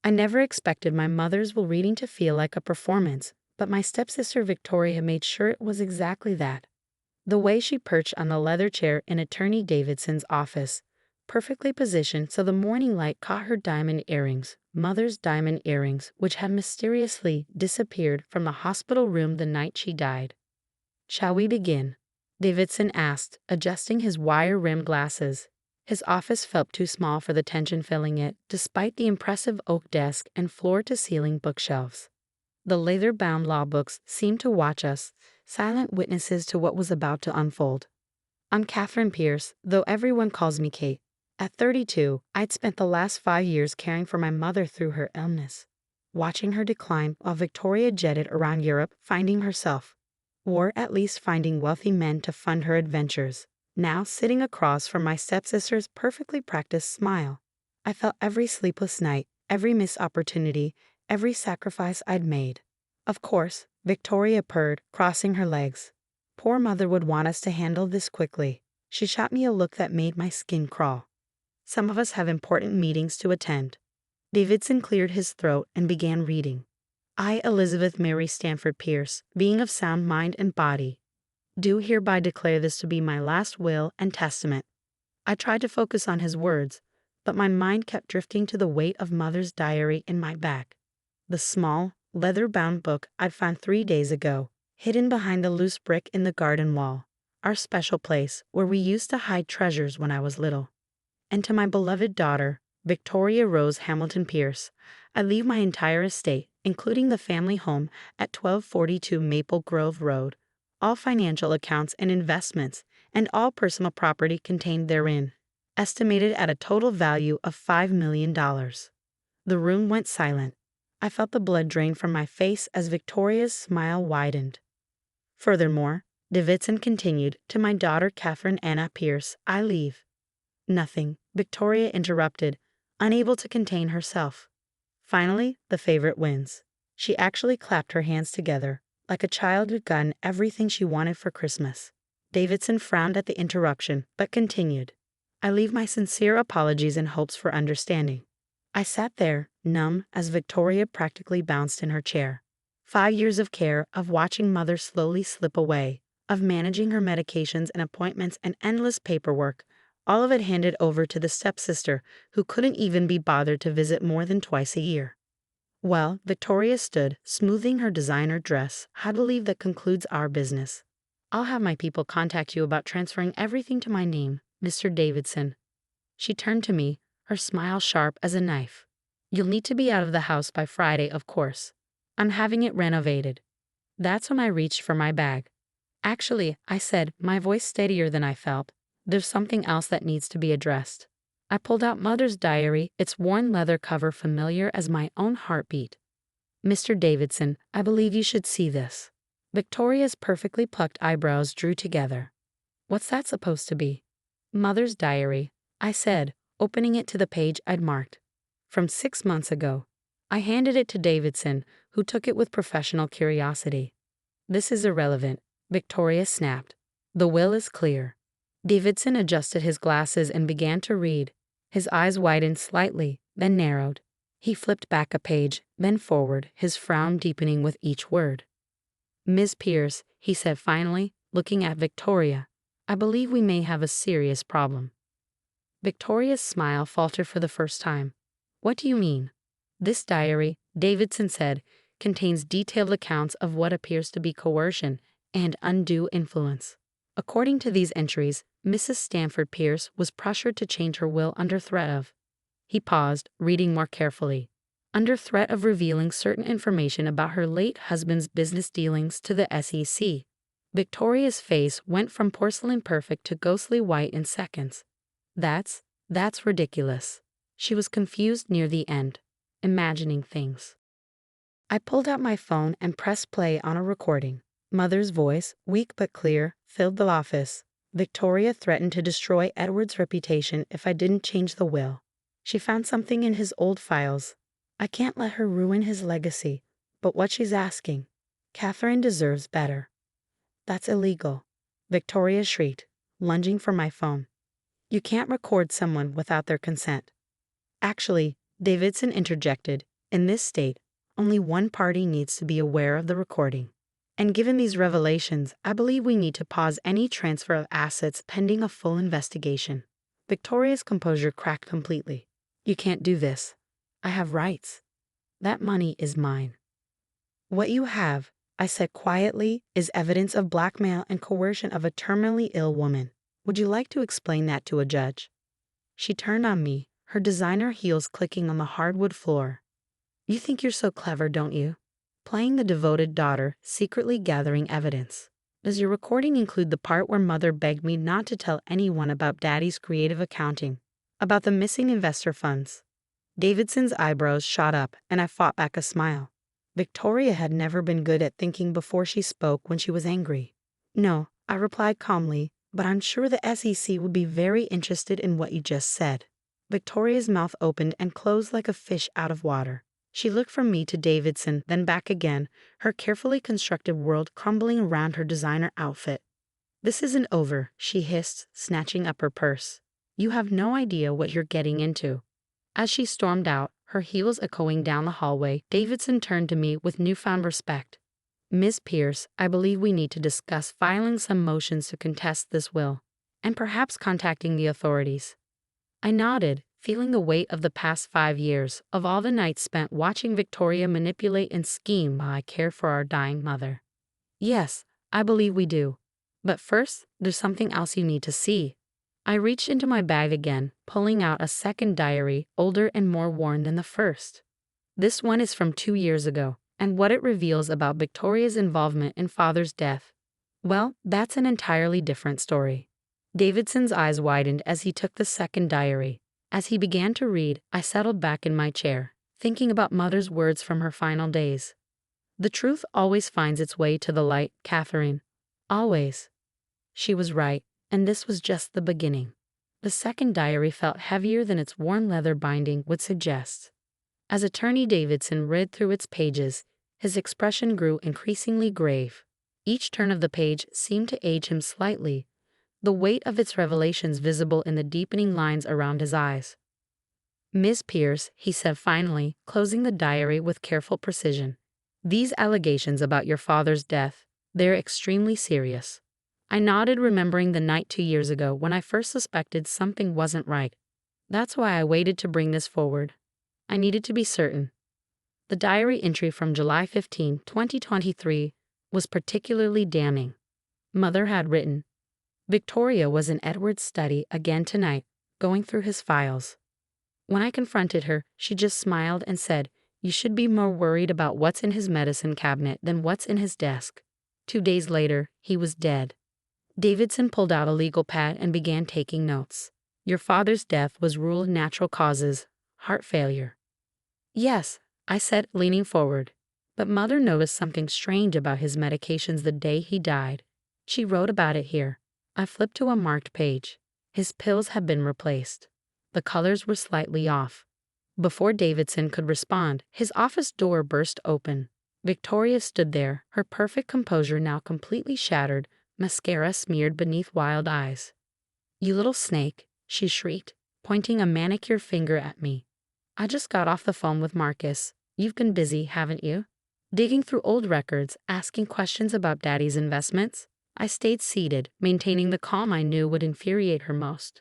I never expected my mother's will reading to feel like a performance, but my stepsister Victoria made sure it was exactly that. The way she perched on the leather chair in Attorney Davidson's office, perfectly positioned so the morning light caught her diamond earrings, mother's diamond earrings, which had mysteriously disappeared from the hospital room the night she died. "Shall we begin?" Davidson asked, adjusting his wire-rimmed glasses. His office felt too small for the tension filling it, despite the impressive oak desk and floor-to-ceiling bookshelves. The leather-bound law books seemed to watch us, silent witnesses to what was about to unfold. I'm Catherine Pierce, though everyone calls me Kate. At 32, I'd spent the last 5 years caring for my mother through her illness, watching her decline while Victoria jetted around Europe finding herself, or at least finding wealthy men to fund her adventures. Now, sitting across from my stepsister's perfectly practiced smile, I felt every sleepless night, every missed opportunity, every sacrifice I'd made. Of course, Victoria purred, crossing her legs. Poor mother would want us to handle this quickly. She shot me a look that made my skin crawl. Some of us have important meetings to attend. Davidson cleared his throat and began reading. I, Elizabeth Mary Stanford Pierce, being of sound mind and body, do hereby declare this to be my last will and testament. I tried to focus on his words, but my mind kept drifting to the weight of mother's diary in my bag. The small, leather-bound book I'd found 3 days ago, hidden behind the loose brick in the garden wall, our special place where we used to hide treasures when I was little. And to my beloved daughter, Victoria Rose Hamilton Pierce, I leave my entire estate, including the family home at 1242 Maple Grove Road, all financial accounts and investments, and all personal property contained therein, estimated at a total value of $5 million. The room went silent. I felt the blood drain from my face as Victoria's smile widened. Furthermore, Davidson continued, to my daughter Catherine Anna Pierce, I leave. Nothing, Victoria interrupted, unable to contain herself. Finally, the favorite wins. She actually clapped her hands together, like a child who'd gotten everything she wanted for Christmas. Davidson frowned at the interruption, but continued. I leave my sincere apologies and hopes for understanding. I sat there, numb, as Victoria practically bounced in her chair. 5 years of care, of watching mother slowly slip away, of managing her medications and appointments and endless paperwork, all of it handed over to the stepsister who couldn't even be bothered to visit more than twice a year. Well, Victoria stood, smoothing her designer dress. I believe that concludes our business. I'll have my people contact you about transferring everything to my name, Mr. Davidson. She turned to me, her smile sharp as a knife. You'll need to be out of the house by Friday, of course. I'm having it renovated. That's when I reached for my bag. Actually, I said, my voice steadier than I felt, there's something else that needs to be addressed. I pulled out mother's diary, its worn leather cover familiar as my own heartbeat. Mr. Davidson, I believe you should see this. Victoria's perfectly plucked eyebrows drew together. What's that supposed to be? Mother's diary, I said, opening it to the page I'd marked. From 6 months ago. I handed it to Davidson, who took it with professional curiosity. This is irrelevant, Victoria snapped. The will is clear. Davidson adjusted his glasses and began to read. His eyes widened slightly, then narrowed. He flipped back a page, then forward, his frown deepening with each word. Ms. Pierce, he said finally, looking at Victoria, I believe we may have a serious problem. Victoria's smile faltered for the first time. What do you mean? This diary, Davidson said, contains detailed accounts of what appears to be coercion and undue influence. According to these entries, Mrs. Stanford Pierce was pressured to change her will under threat of. He paused, reading more carefully. Under threat of revealing certain information about her late husband's business dealings to the SEC. Victoria's face went from porcelain perfect to ghostly white in seconds. That's ridiculous. She was confused near the end, imagining things. I pulled out my phone and pressed play on a recording. Mother's voice, weak but clear, filled the office. Victoria threatened to destroy Edward's reputation if I didn't change the will. She found something in his old files. I can't let her ruin his legacy, but what she's asking, Catherine deserves better. That's illegal. Victoria shrieked, lunging for my phone. You can't record someone without their consent. Actually, Davidson interjected, In this state, only one party needs to be aware of the recording. And given these revelations, I believe we need to pause any transfer of assets pending a full investigation. Victoria's composure cracked completely. You can't do this. I have rights. That money is mine. What you have, I said quietly, is evidence of blackmail and coercion of a terminally ill woman. Would you like to explain that to a judge? She turned on me, her designer heels clicking on the hardwood floor. You think you're so clever, don't you? Playing the devoted daughter, secretly gathering evidence. Does your recording include the part where Mother begged me not to tell anyone about Daddy's creative accounting, about the missing investor funds? Davidson's eyebrows shot up, and I fought back a smile. Victoria had never been good at thinking before she spoke when she was angry. No, I replied calmly, but I'm sure the SEC would be very interested in what you just said. Victoria's mouth opened and closed like a fish out of water. She looked from me to Davidson, then back again, her carefully constructed world crumbling around her designer outfit. This isn't over, she hissed, snatching up her purse. You have no idea what you're getting into. As she stormed out, her heels echoing down the hallway, Davidson turned to me with newfound respect. Miss Pierce, I believe we need to discuss filing some motions to contest this will, and perhaps contacting the authorities. I nodded, feeling the weight of the past 5 years, of all the nights spent watching Victoria manipulate and scheme while I cared for our dying mother. Yes, I believe we do. But first, there's something else you need to see. I reached into my bag again, pulling out a second diary, older and more worn than the first. This one is from 2 years ago, and what it reveals about Victoria's involvement in Father's death, well, that's an entirely different story. Davidson's eyes widened as he took the second diary. As he began to read, I settled back in my chair, thinking about Mother's words from her final days. The truth always finds its way to the light, Catherine. Always. She was right, and this was just the beginning. The second diary felt heavier than its worn leather binding would suggest. As Attorney Davidson read through its pages, his expression grew increasingly grave. Each turn of the page seemed to age him slightly, the weight of its revelations visible in the deepening lines around his eyes. Miss Pierce, he said finally, closing the diary with careful precision. These allegations about your father's death, they're extremely serious. I nodded, remembering the night 2 years ago when I first suspected something wasn't right. That's why I waited to bring this forward. I needed to be certain. The diary entry from July 15, 2023 was particularly damning. Mother had written, Victoria was in Edward's study again tonight, going through his files. When I confronted her, she just smiled and said, You should be more worried about what's in his medicine cabinet than what's in his desk. 2 days later, he was dead. Davidson pulled out a legal pad and began taking notes. Your father's death was ruled natural causes, heart failure. Yes, I said, leaning forward. But Mother noticed something strange about his medications the day he died. She wrote about it here. I flipped to a marked page. His pills had been replaced. The colors were slightly off. Before Davidson could respond, his office door burst open. Victoria stood there, her perfect composure now completely shattered, mascara smeared beneath wild eyes. You little snake, she shrieked, pointing a manicured finger at me. I just got off the phone with Marcus. You've been busy, haven't you? Digging through old records, asking questions about Daddy's investments. I stayed seated, maintaining the calm I knew would infuriate her most.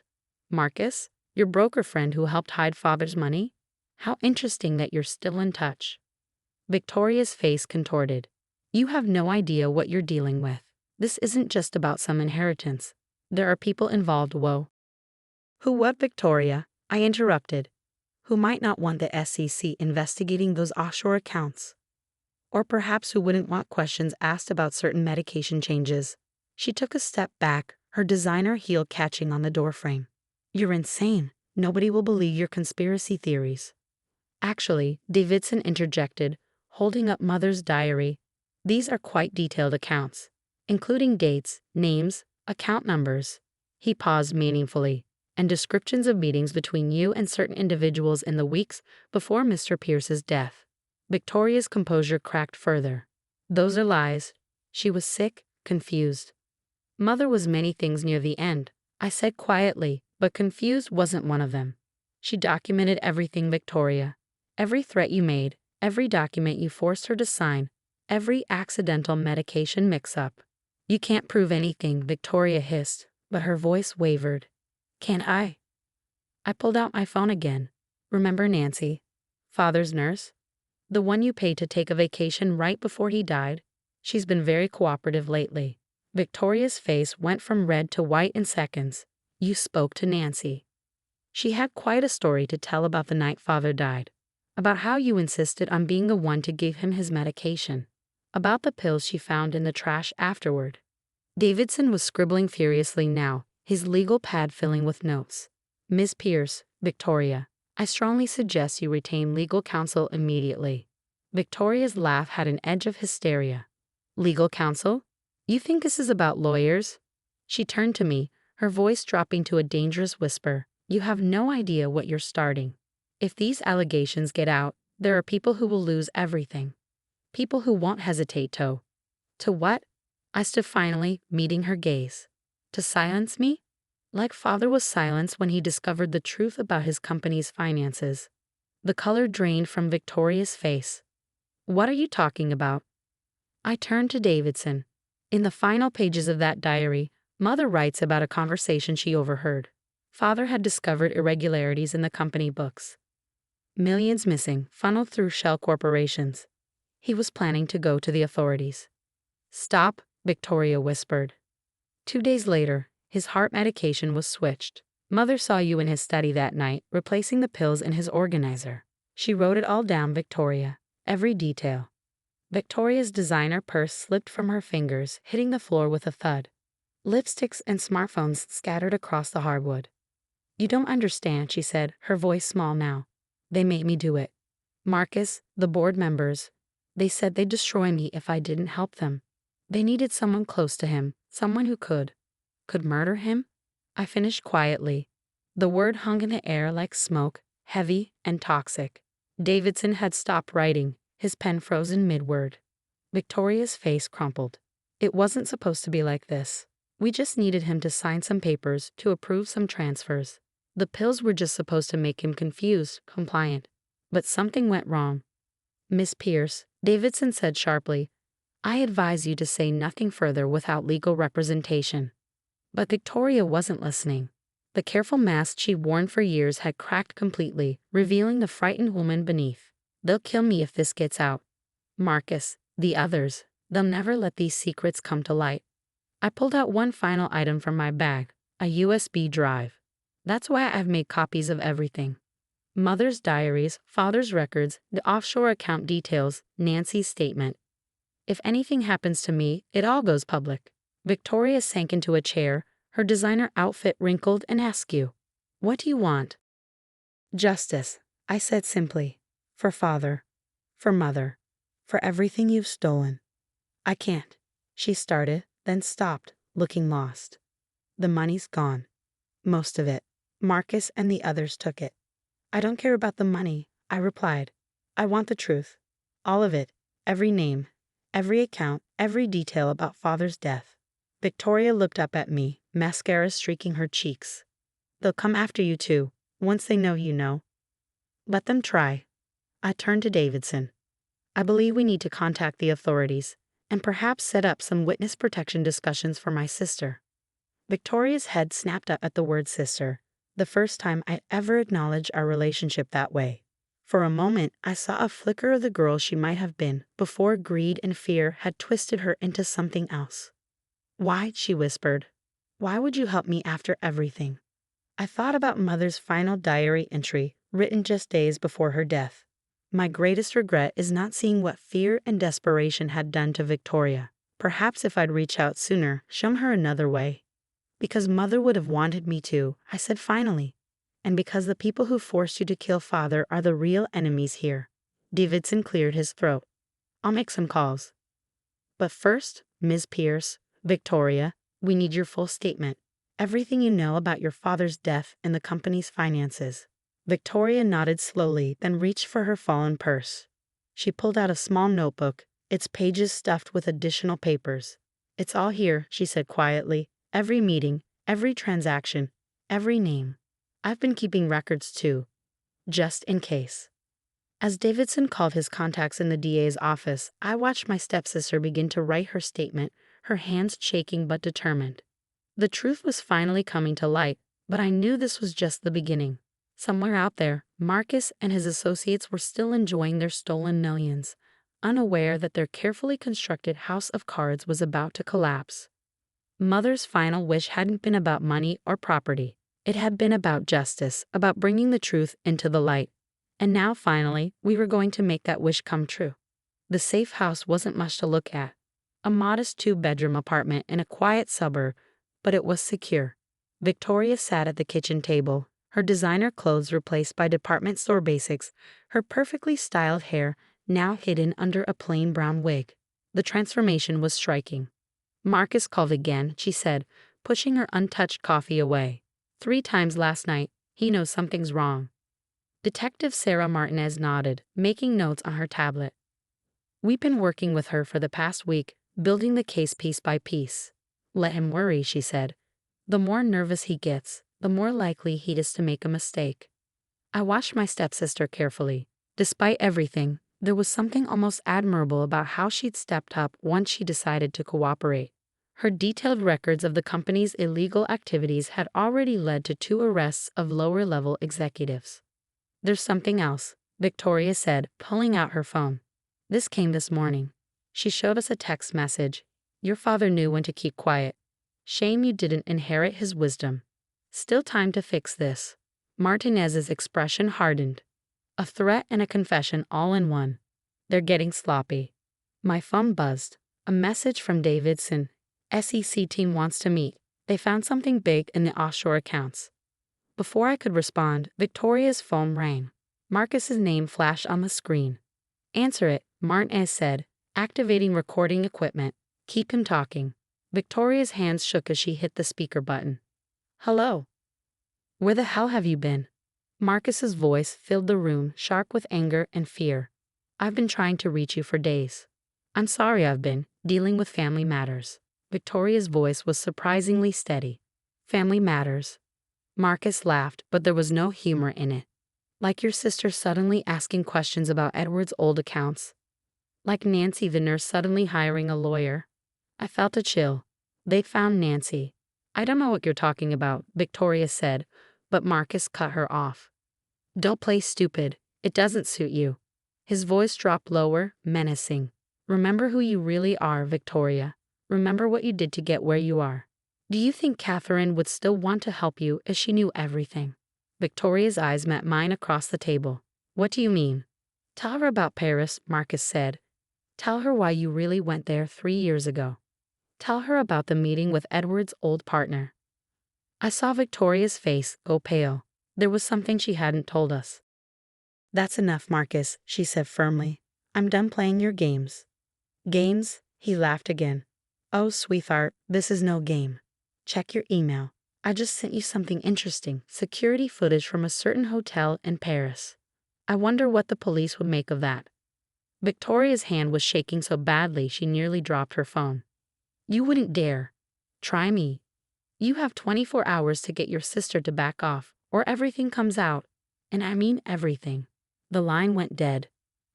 Marcus, your broker friend who helped hide Father's money? How interesting that you're still in touch. Victoria's face contorted. You have no idea what you're dealing with. This isn't just about some inheritance. There are people involved, whoa. Who what, Victoria? I interrupted. Who might not want the SEC investigating those offshore accounts. Or perhaps who wouldn't want questions asked about certain medication changes. She took a step back, her designer heel catching on the doorframe. You're insane. Nobody will believe your conspiracy theories. Actually, Davidson interjected, holding up Mother's diary. These are quite detailed accounts, including dates, names, account numbers. He paused meaningfully, and descriptions of meetings between you and certain individuals in the weeks before Mr. Pierce's death. Victoria's composure cracked further. Those are lies. She was sick, confused. Mother was many things near the end, I said quietly, but confused wasn't one of them. She documented everything, Victoria. Every threat you made, every document you forced her to sign, every accidental medication mix-up. You can't prove anything, Victoria hissed, but her voice wavered. Can't I? I pulled out my phone again. Remember Nancy, father's nurse? The one you paid to take a vacation right before he died? She's been very cooperative lately. Victoria's face went from red to white in seconds. You spoke to Nancy. She had quite a story to tell about the night father died, about how you insisted on being the one to give him his medication, about the pills she found in the trash afterward. Davidson was scribbling furiously now, his legal pad filling with notes. Ms. Pierce, Victoria, I strongly suggest you retain legal counsel immediately. Victoria's laugh had an edge of hysteria. Legal counsel? You think this is about lawyers? She turned to me, her voice dropping to a dangerous whisper. You have no idea what you're starting. If these allegations get out, there are people who will lose everything. People who won't hesitate to. To what? I stood finally, meeting her gaze. To silence me? Like father was silenced when he discovered the truth about his company's finances. The color drained from Victoria's face. What are you talking about? I turned to Davidson. In the final pages of that diary, Mother writes about a conversation she overheard. Father had discovered irregularities in the company books. Millions missing, funneled through shell corporations. He was planning to go to the authorities. Stop, Victoria whispered. 2 days later, his heart medication was switched. Mother saw you in his study that night, replacing the pills in his organizer. She wrote it all down, Victoria, every detail. Victoria's designer purse slipped from her fingers, hitting the floor with a thud. Lipsticks and smartphones scattered across the hardwood. You don't understand, she said, her voice small now. They made me do it. Marcus, the board members, they said they'd destroy me if I didn't help them. They needed someone close to him, someone who could murder him? I finished quietly. The word hung in the air like smoke, heavy and toxic. Davidson had stopped writing, his pen frozen mid-word. Victoria's face crumpled. It wasn't supposed to be like this. We just needed him to sign some papers, to approve some transfers. The pills were just supposed to make him confused, compliant. But something went wrong. Miss Pierce, Davidson said sharply, I advise you to say nothing further without legal representation. But Victoria wasn't listening. The careful mask she'd worn for years had cracked completely, revealing the frightened woman beneath. They'll kill me if this gets out. Marcus, the others, they'll never let these secrets come to light. I pulled out one final item from my bag, a USB drive. That's why I've made copies of everything. Mother's diaries, father's records, the offshore account details, Nancy's statement. If anything happens to me, it all goes public. Victoria sank into a chair, her designer outfit wrinkled and askew. What do you want? Justice, I said simply. For father. For mother. For everything you've stolen. I can't. She started, then stopped, looking lost. The money's gone. Most of it. Marcus and the others took it. I don't care about the money, I replied. I want the truth. All of it. Every name. Every account. Every detail about father's death. Victoria looked up at me, mascara streaking her cheeks. They'll come after you too, once they know you know. Let them try. I turned to Davidson. I believe we need to contact the authorities, and perhaps set up some witness protection discussions for my sister. Victoria's head snapped up at the word sister, the first time I'd ever acknowledged our relationship that way. For a moment, I saw a flicker of the girl she might have been before greed and fear had twisted her into something else. Why, she whispered. Why would you help me after everything? I thought about Mother's final diary entry, written just days before her death. My greatest regret is not seeing what fear and desperation had done to Victoria. Perhaps if I'd reached out sooner, shown her another way. Because Mother would have wanted me to, I said finally. And because the people who forced you to kill father are the real enemies here. Davidson cleared his throat. I'll make some calls. But first, Ms. Pierce, Victoria, we need your full statement. Everything you know about your father's death and the company's finances. Victoria nodded slowly, then reached for her fallen purse. She pulled out a small notebook, its pages stuffed with additional papers. It's all here, she said quietly. Every meeting, every transaction, every name. I've been keeping records too, just in case. As Davidson called his contacts in the DA's office, I watched my stepsister begin to write her statement, her hands shaking but determined. The truth was finally coming to light, but I knew this was just the beginning. Somewhere out there, Marcus and his associates were still enjoying their stolen millions, unaware that their carefully constructed house of cards was about to collapse. Mother's final wish hadn't been about money or property. It had been about justice, about bringing the truth into the light. And now, finally, we were going to make that wish come true. The safe house wasn't much to look at. A modest two-bedroom apartment in a quiet suburb, but it was secure. Victoria sat at the kitchen table, her designer clothes replaced by department store basics, her perfectly styled hair now hidden under a plain brown wig. The transformation was striking. Marcus called again, she said, pushing her untouched coffee away. 3 times last night. He knows something's wrong. Detective Sarah Martinez nodded, making notes on her tablet. We've been working with her for the past week, building the case piece by piece. Let him worry, she said. The more nervous he gets, the more likely he is to make a mistake. I watched my stepsister carefully. Despite everything, there was something almost admirable about how she'd stepped up once she decided to cooperate. Her detailed records of the company's illegal activities had already led to 2 arrests of lower-level executives. There's something else, Victoria said, pulling out her phone. This came this morning. She showed us a text message. Your father knew when to keep quiet. Shame you didn't inherit his wisdom. Still time to fix this. Martinez's expression hardened. A threat and a confession all in one. They're getting sloppy. My phone buzzed. A message from Davidson. SEC team wants to meet. They found something big in the offshore accounts. Before I could respond, Victoria's phone rang. Marcus's name flashed on the screen. Answer it, Martinez said, activating recording equipment. Keep him talking. Victoria's hands shook as she hit the speaker button. Hello. Where the hell have you been? Marcus's voice filled the room, sharp with anger and fear. I've been trying to reach you for days. I'm sorry I've been dealing with family matters. Victoria's voice was surprisingly steady. Family matters. Marcus laughed, but there was no humor in it. Like your sister suddenly asking questions about Edward's old accounts. Like Nancy the nurse suddenly hiring a lawyer. I felt a chill. They found Nancy. I don't know what you're talking about, Victoria said, but Marcus cut her off. Don't play stupid. It doesn't suit you. His voice dropped lower, menacing. Remember who you really are, Victoria. Remember what you did to get where you are. Do you think Catherine would still want to help you if she knew everything? Victoria's eyes met mine across the table. What do you mean? Tell her about Paris, Marcus said. Tell her why you really went there 3 years ago. Tell her about the meeting with Edward's old partner. I saw Victoria's face go pale. There was something she hadn't told us. That's enough, Marcus, she said firmly. I'm done playing your games. Games? He laughed again. Oh, sweetheart, this is no game. Check your email. I just sent you something interesting. Security footage from a certain hotel in Paris. I wonder what the police would make of that. Victoria's hand was shaking so badly she nearly dropped her phone. You wouldn't dare. Try me. You have 24 hours to get your sister to back off, or everything comes out. And I mean everything. The line went dead.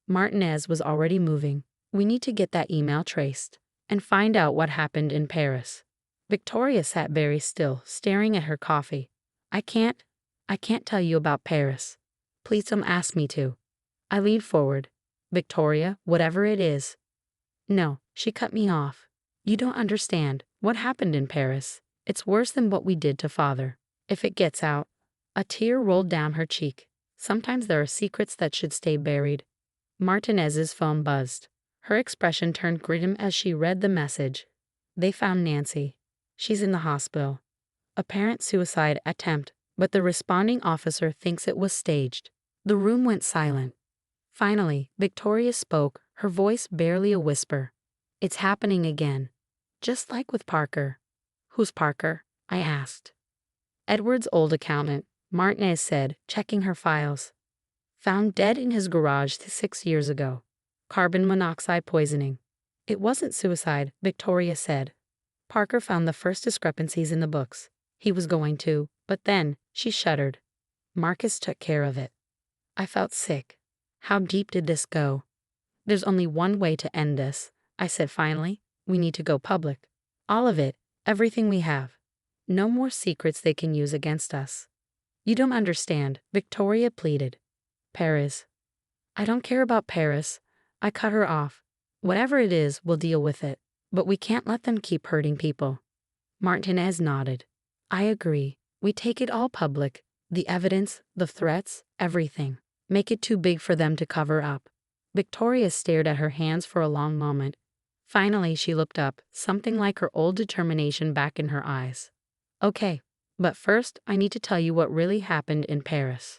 Martinez was already moving. We need to get that email traced and find out what happened in Paris. Victoria sat very still, staring at her coffee. I can't tell you about Paris. Please don't ask me to. I leaned forward. Victoria, whatever it is. No, she cut me off. You don't understand what happened in Paris. It's worse than what we did to father. If it gets out. A tear rolled down her cheek. Sometimes there are secrets that should stay buried. Martinez's phone buzzed. Her expression turned grim as she read the message. They found Nancy. She's in the hospital. Apparent suicide attempt, but the responding officer thinks it was staged. The room went silent. Finally, Victoria spoke, her voice barely a whisper. It's happening again. Just like with Parker. Who's Parker? I asked. Edward's old accountant, Martinez said, checking her files. Found dead in his garage 6 years ago. Carbon monoxide poisoning. It wasn't suicide, Victoria said. Parker found the first discrepancies in the books. He was going to, but then, she shuddered. Marcus took care of it. I felt sick. How deep did this go? There's only one way to end this, I said finally. We need to go public. All of it, everything we have. No more secrets they can use against us. You don't understand, Victoria pleaded. Paris. I don't care about Paris. I cut her off. Whatever it is, we'll deal with it. But we can't let them keep hurting people. Martinez nodded. I agree. We take it all public. The evidence, the threats, everything. Make it too big for them to cover up. Victoria stared at her hands for a long moment. Finally, she looked up, something like her old determination back in her eyes. Okay, but first I need to tell you what really happened in Paris.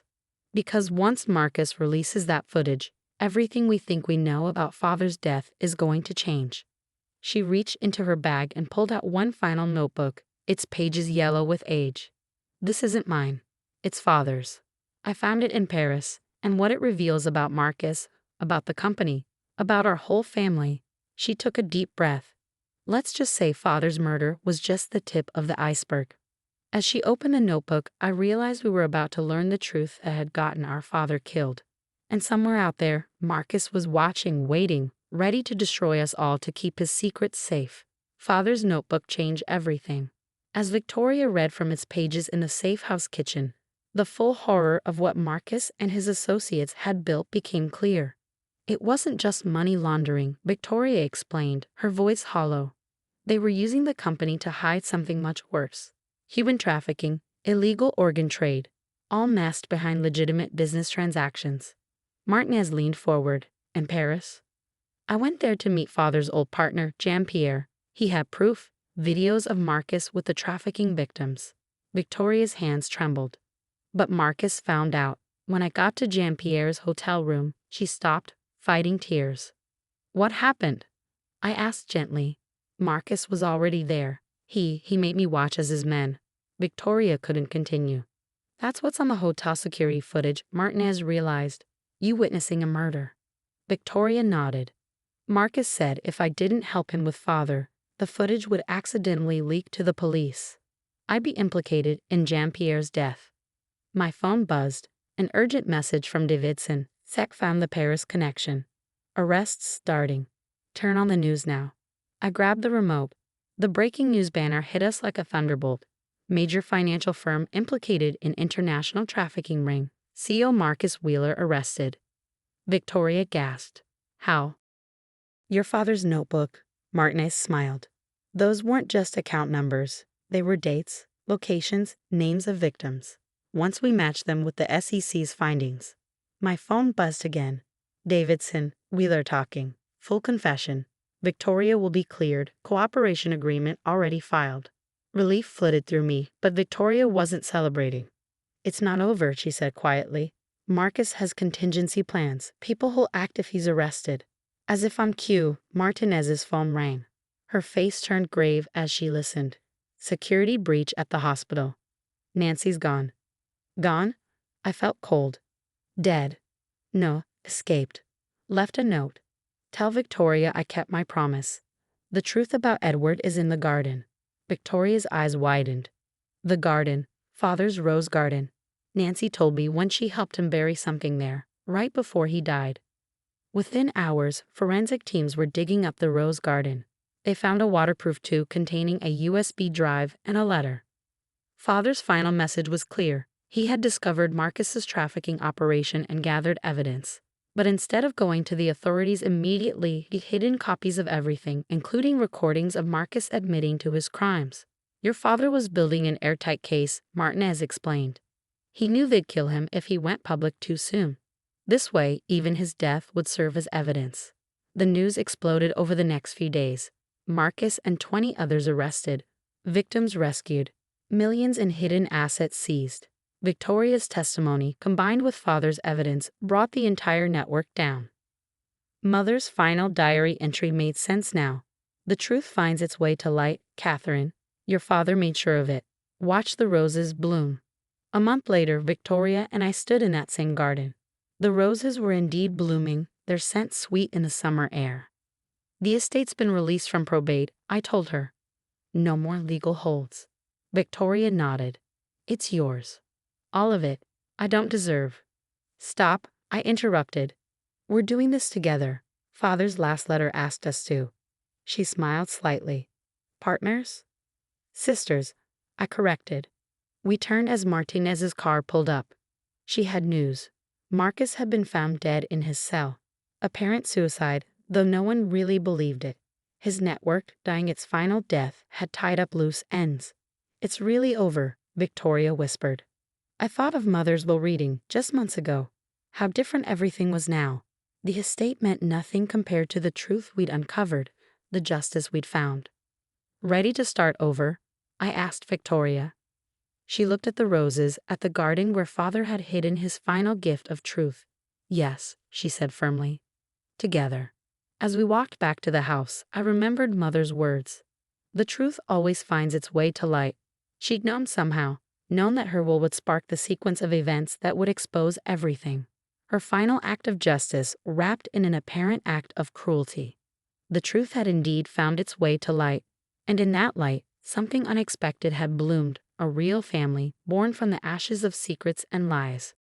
Because once Marcus releases that footage, everything we think we know about Father's death is going to change. She reached into her bag and pulled out one final notebook, its pages yellow with age. This isn't mine. It's Father's. I found it in Paris, and what it reveals about Marcus, about the company, about our whole family. She took a deep breath. Let's just say Father's murder was just the tip of the iceberg. As she opened the notebook, I realized we were about to learn the truth that had gotten our father killed. And somewhere out there, Marcus was watching, waiting, ready to destroy us all to keep his secrets safe. Father's notebook changed everything. As Victoria read from its pages in the safe house kitchen, the full horror of what Marcus and his associates had built became clear. It wasn't just money laundering, Victoria explained, her voice hollow. They were using the company to hide something much worse. Human trafficking, illegal organ trade, all masked behind legitimate business transactions. Martinez leaned forward. And Paris? I went there to meet Father's old partner, Jean-Pierre. He had proof, videos of Marcus with the trafficking victims. Victoria's hands trembled. But Marcus found out. When I got to Jean-Pierre's hotel room, she stopped, fighting tears. What happened? I asked gently. Marcus was already there. He made me watch as his men. Victoria couldn't continue. That's what's on the hotel security footage, Martinez realized. You witnessing a murder. Victoria nodded. Marcus said if I didn't help him with Father, the footage would accidentally leak to the police. I'd be implicated in Jean-Pierre's death. My phone buzzed. An urgent message from Davidson. Sec found the Paris connection. Arrests starting. Turn on the news now. I grabbed the remote. The breaking news banner hit us like a thunderbolt. Major financial firm implicated in international trafficking ring. CEO Marcus Wheeler arrested. Victoria gasped. How? Your father's notebook. Martinez smiled. Those weren't just account numbers. They were dates, locations, names of victims. Once we matched them with the SEC's findings. My phone buzzed again. Davidson, Wheeler talking. Full confession. Victoria will be cleared. Cooperation agreement already filed. Relief flooded through me, but Victoria wasn't celebrating. It's not over, she said quietly. Marcus has contingency plans. People who'll act if he's arrested. As if on cue, Martinez's phone rang. Her face turned grave as she listened. Security breach at the hospital. Nancy's gone. Gone? I felt cold. Dead. No, escaped. Left a note. Tell Victoria I kept my promise. The truth about Edward is in the garden. Victoria's eyes widened. The garden, Father's rose garden. Nancy told me when she helped him bury something there, right before he died. Within hours, forensic teams were digging up the rose garden. They found a waterproof tube containing a USB drive and a letter. Father's final message was clear. He had discovered Marcus's trafficking operation and gathered evidence. But instead of going to the authorities immediately, he hid copies of everything, including recordings of Marcus admitting to his crimes. Your father was building an airtight case, Martinez explained. He knew they'd kill him if he went public too soon. This way, even his death would serve as evidence. The news exploded over the next few days. Marcus and 20 others arrested, victims rescued, millions in hidden assets seized. Victoria's testimony, combined with Father's evidence, brought the entire network down. Mother's final diary entry made sense now. The truth finds its way to light, Catherine. Your father made sure of it. Watch the roses bloom. A month later, Victoria and I stood in that same garden. The roses were indeed blooming, their scent sweet in the summer air. The estate's been released from probate, I told her. No more legal holds. Victoria nodded. It's yours. All of it. I don't deserve. Stop, I interrupted. We're doing this together. Father's last letter asked us to. She smiled slightly. Partners? Sisters, I corrected. We turned as Martinez's car pulled up. She had news. Marcus had been found dead in his cell. Apparent suicide, though no one really believed it. His network, dying its final death, had tied up loose ends. It's really over, Victoria whispered. I thought of Mother's will reading just months ago. How different everything was now. The estate meant nothing compared to the truth we'd uncovered, the justice we'd found. Ready to start over? I asked Victoria. She looked at the roses, at the garden where Father had hidden his final gift of truth. Yes, she said firmly. Together. As we walked back to the house, I remembered Mother's words. The truth always finds its way to light. She'd known somehow, known that her will would spark the sequence of events that would expose everything. Her final act of justice wrapped in an apparent act of cruelty. The truth had indeed found its way to light, and in that light, something unexpected had bloomed, a real family born from the ashes of secrets and lies.